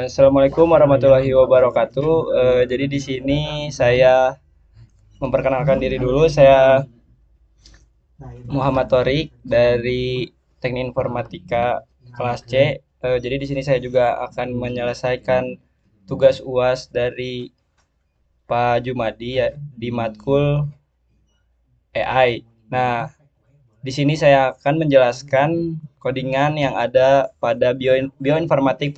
Assalamualaikum warahmatullahi wabarakatuh. Jadi di sini saya memperkenalkan diri dulu. Saya Muhammad Torik dari Teknik Informatika kelas C. Jadi di sini saya juga akan menyelesaikan tugas UAS dari Pak Jumadi ya, di matkul AI. Nah, di sini saya akan menjelaskan codingan yang ada pada bioinformatik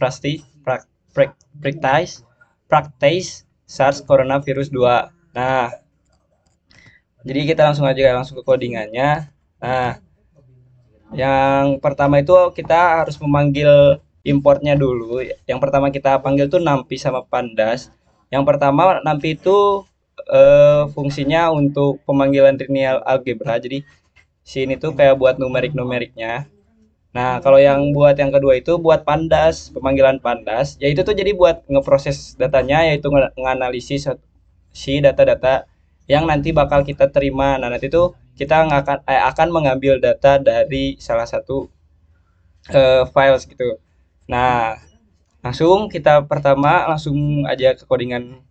practice SARS coronavirus 2. Nah, jadi kita langsung ke codingannya. Nah, yang pertama itu kita harus memanggil importnya dulu. Yang pertama kita panggil tuh NumPy sama Pandas. Yang pertama NumPy itu fungsinya untuk pemanggilan linear algebra. Jadi sini tuh kayak buat numerik-numeriknya. Nah, kalau yang buat yang kedua itu buat Pandas, pemanggilan Pandas, yaitu tuh jadi buat ngeproses datanya, yaitu nganalisis si data-data yang nanti bakal kita terima. Nah, nanti tuh kita akan mengambil data dari salah satu files gitu. Nah, langsung kita pertama langsung aja ke codingan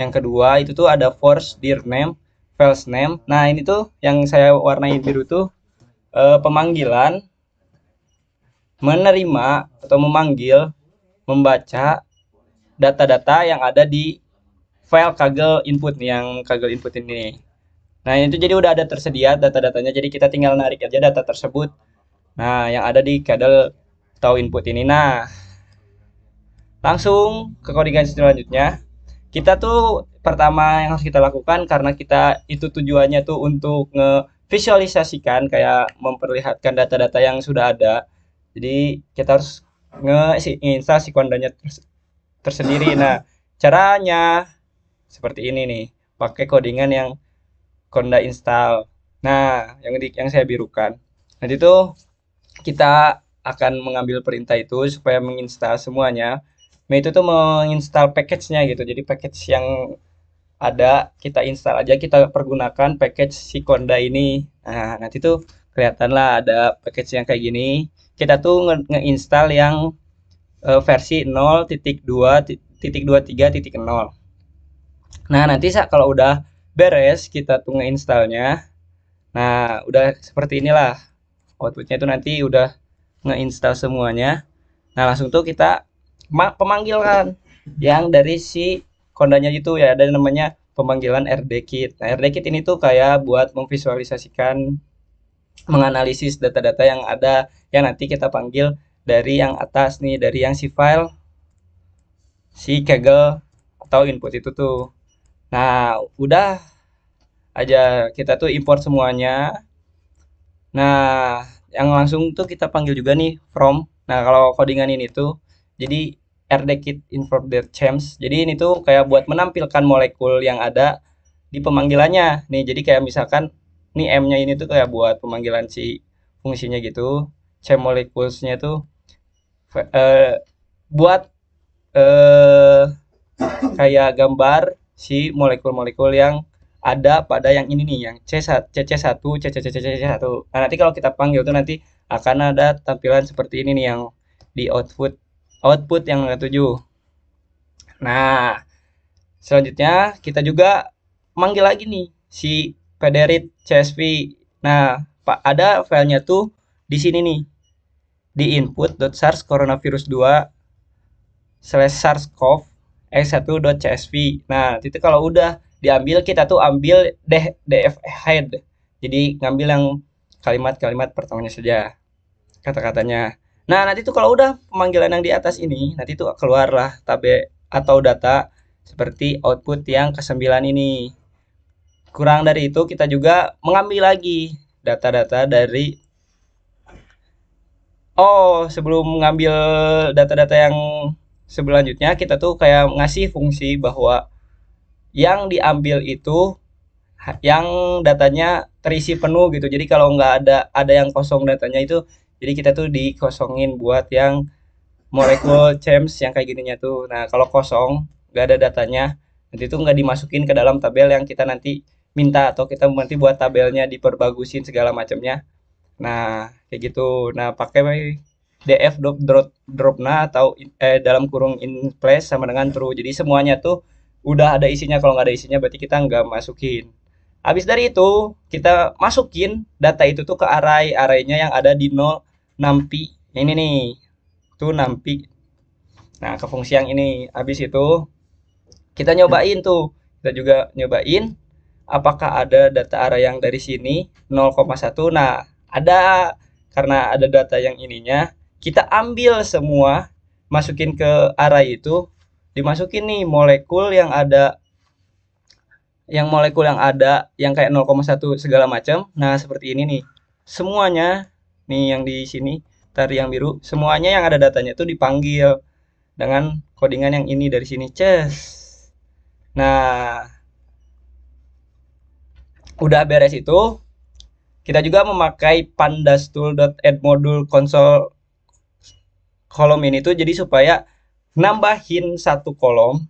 yang kedua itu tuh ada force dir name, files name. Nah, ini tuh yang saya warnai biru tuh pemanggilan menerima atau memanggil, membaca data-data yang ada di file Kaggle input nih, yang Kaggle input ini. Nah, itu jadi udah ada tersedia data-datanya, jadi kita tinggal narik aja data tersebut. Nah, yang ada di Kaggle atau input ini. Nah, langsung ke codingan selanjutnya. Kita tuh pertama yang harus kita lakukan karena kita itu tujuannya tuh untuk ngevisualisasikan kayak memperlihatkan data-data yang sudah ada. Jadi kita harus nge-install si kondanya tersendiri. Nah, caranya seperti ini nih. Pakai codingan yang konda install. Nah, yang saya birukan. Nanti tuh kita akan mengambil perintah itu supaya menginstal semuanya. Nah, itu tuh menginstal package-nya gitu. Jadi package yang ada kita install aja, kita pergunakan package si Conda ini. Nah, nanti tuh kelihatan lah ada package yang kayak gini. Kita tuh nge-install yang versi 0.2.23.0. Nah, nanti kalau udah beres kita tuh nge-installnya. Nah, udah seperti inilah outputnya itu nanti udah nge-install semuanya. Nah, langsung tuh kita pemanggilan yang dari si kondanya itu ya, ada namanya pemanggilan RDKit. Nah, RDKit ini tuh kayak buat memvisualisasikan, menganalisis data-data yang ada yang nanti kita panggil dari yang atas nih, dari yang si file si Kaggle atau input itu tuh. Nah, udah aja kita tuh import semuanya. Nah, yang langsung tuh kita panggil juga nih from. Nah, kalau codingan ini tuh jadi RDKit inform their change. Jadi ini tuh kayak buat menampilkan molekul yang ada di pemanggilannya. Nih, jadi kayak misalkan nih M-nya ini tuh kayak buat pemanggilan si fungsinya gitu. C molekulsnya tuh eh, buat eh kayak gambar si molekul-molekul yang ada pada yang ini nih, yang C1, CC1, CCCC1. Nah, nanti kalau kita panggil tuh nanti akan ada tampilan seperti ini nih yang di output yang tujuh. Nah, selanjutnya kita juga manggil lagi nih si pdread csv. Nah, Pak, ada filenya tuh di sini nih, di input.sars coronavirus 2 slash sars-cov x1.csv. Nah, itu kalau udah diambil kita tuh ambil df head. Jadi ngambil yang kalimat-kalimat pertamanya saja, kata-katanya. Nah, nanti tuh kalau udah pemanggilan yang di atas ini, nanti tuh keluarlah tab atau data seperti output yang ke-9 ini. Kurang dari itu kita juga mengambil lagi data-data dari sebelum mengambil data-data yang selanjutnya kita tuh kayak ngasih fungsi bahwa yang diambil itu yang datanya terisi penuh gitu. Jadi kalau nggak ada yang kosong datanya itu, jadi kita tuh dikosongin buat yang molekul CHAMS yang kayak gininya tuh. Nah, kalau kosong nggak ada datanya, nanti tuh nggak dimasukin ke dalam tabel yang kita nanti minta, atau kita nanti buat tabelnya diperbagusin segala macamnya. Nah, kayak gitu. Nah, pakai df dropna atau dalam kurung in place sama dengan true. Jadi semuanya tuh udah ada isinya. Kalau nggak ada isinya berarti kita nggak masukin. Habis dari itu kita masukin data itu tuh ke arraynya yang ada di nol nampi. Ini nih, tuh nampi. Nah, ke fungsi yang ini. Habis itu kita nyobain tuh. Kita juga nyobain apakah ada data array yang dari sini 0,1. Nah, ada, karena ada data yang ininya, kita ambil semua, masukin ke array itu, dimasukin nih molekul yang ada, yang kayak 0,1 segala macam. Nah, seperti ini nih. Semuanya nih yang di sini, tadi yang biru, semuanya yang ada datanya tuh dipanggil dengan codingan yang ini dari sini, ces. Nah, udah beres itu, kita juga memakai pandas tool.add module console kolom ini tuh jadi supaya nambahin satu kolom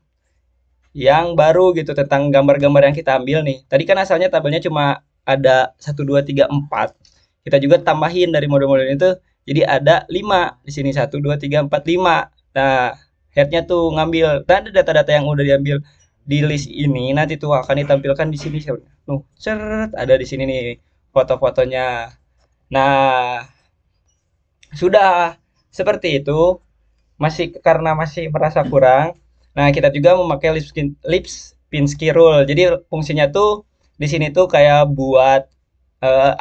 yang baru gitu tentang gambar-gambar yang kita ambil nih. Tadi kan asalnya tabelnya cuma ada 1, 2, 3, 4. Kita juga tambahin dari modul-modul itu jadi ada 5 di sini, 1, 2, 3, 4, 5. Nah, headnya tuh ngambil, dan ada data-data yang udah diambil di list ini nanti tuh akan ditampilkan di sini. Nuh, seret, ada di sini nih foto-fotonya. Nah, sudah seperti itu. Masih karena masih merasa kurang. Nah, kita juga memakai Lipinski rule. Jadi fungsinya tuh di sini tuh kayak buat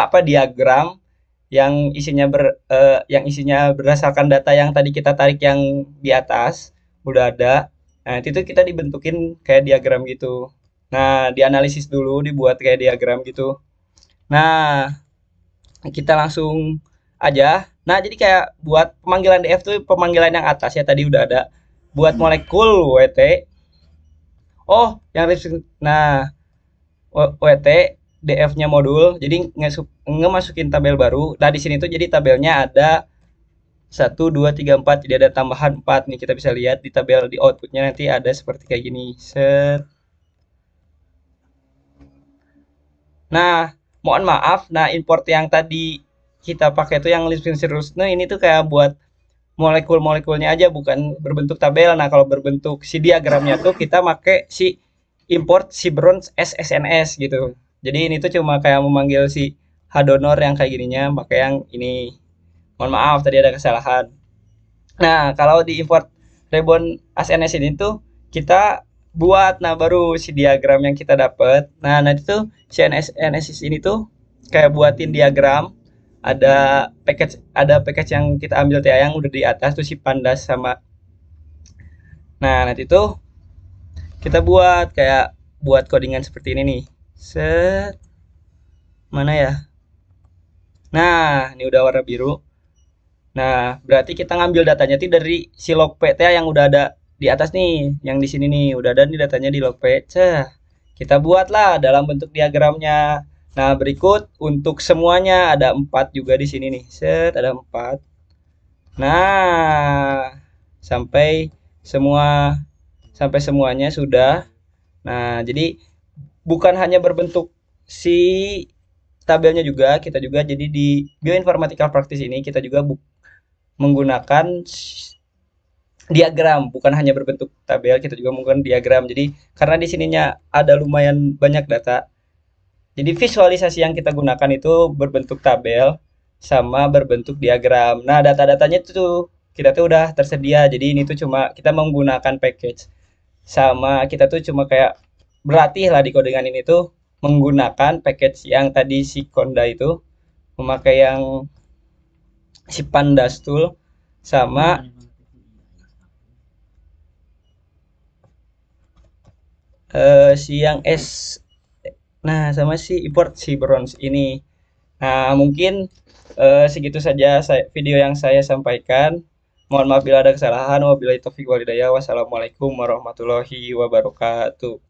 apa, diagram yang isinya berdasarkan data yang tadi kita tarik yang di atas udah ada. Nah, itu kita dibentukin kayak diagram gitu. Nah, dianalisis dulu, dibuat kayak diagram gitu. Nah, kita langsung aja. Nah, jadi kayak buat pemanggilan DF tuh pemanggilan yang atas ya tadi udah ada. Buat molekul WT. Oh, yang nah, WT DF-nya modul. Jadi ngemasukin tabel baru. Nah, di sini tuh jadi tabelnya ada 1, 2, 3, 4. Jadi ada tambahan 4 nih, kita bisa lihat di tabel di outputnya nanti ada seperti kayak gini. Set. Nah, mohon maaf. Nah, import yang tadi kita pakai tuh yang Lipinski rules. Nah, ini tuh kayak buat molekul-molekulnya aja, bukan berbentuk tabel. Nah, kalau berbentuk si diagramnya tuh kita pakai si import si bronze SSNS gitu. Jadi ini tuh cuma kayak memanggil si Hadonor yang kayak gininya, pakai yang ini. Mohon maaf tadi ada kesalahan. Nah, kalau di import Ribbon ASNS ini tuh kita buat, nah baru si diagram yang kita dapat. Nah, nanti tuh si NSS ini tuh kayak buatin diagram, ada package yang kita ambil tuh ya, yang udah di atas tuh si pandas sama. Nah, nanti tuh kita buat codingan seperti ini nih. Set, mana ya? Nah, ini udah warna biru. Nah, berarti kita ngambil datanya itu dari si log PTA yang udah ada di atas nih, yang di sini nih, udah ada nih datanya di log P. Kita buatlah dalam bentuk diagramnya. Nah, berikut untuk semuanya ada 4 juga di sini nih. Set, ada 4. Nah, sampai semua sampai semuanya sudah. Nah, jadi bukan hanya berbentuk si tabelnya juga, kita juga jadi di bioinformatical practice ini kita juga menggunakan diagram, bukan hanya berbentuk tabel, kita juga menggunakan diagram. Jadi karena di sininya ada lumayan banyak data, jadi visualisasi yang kita gunakan itu berbentuk tabel sama berbentuk diagram. Nah, data-datanya itu kita tuh udah tersedia. Jadi ini tuh cuma kita menggunakan package, sama kita tuh cuma kayak berlatih lah di codingan ini tuh menggunakan package yang tadi si Conda itu, memakai yang si Pandas tool sama si yang nah sama si import si bronze ini. Nah, mungkin segitu saja video yang saya sampaikan. Mohon maaf bila ada kesalahan. Wabillahi taufiq walhidayah. Wassalamualaikum warahmatullahi wabarakatuh.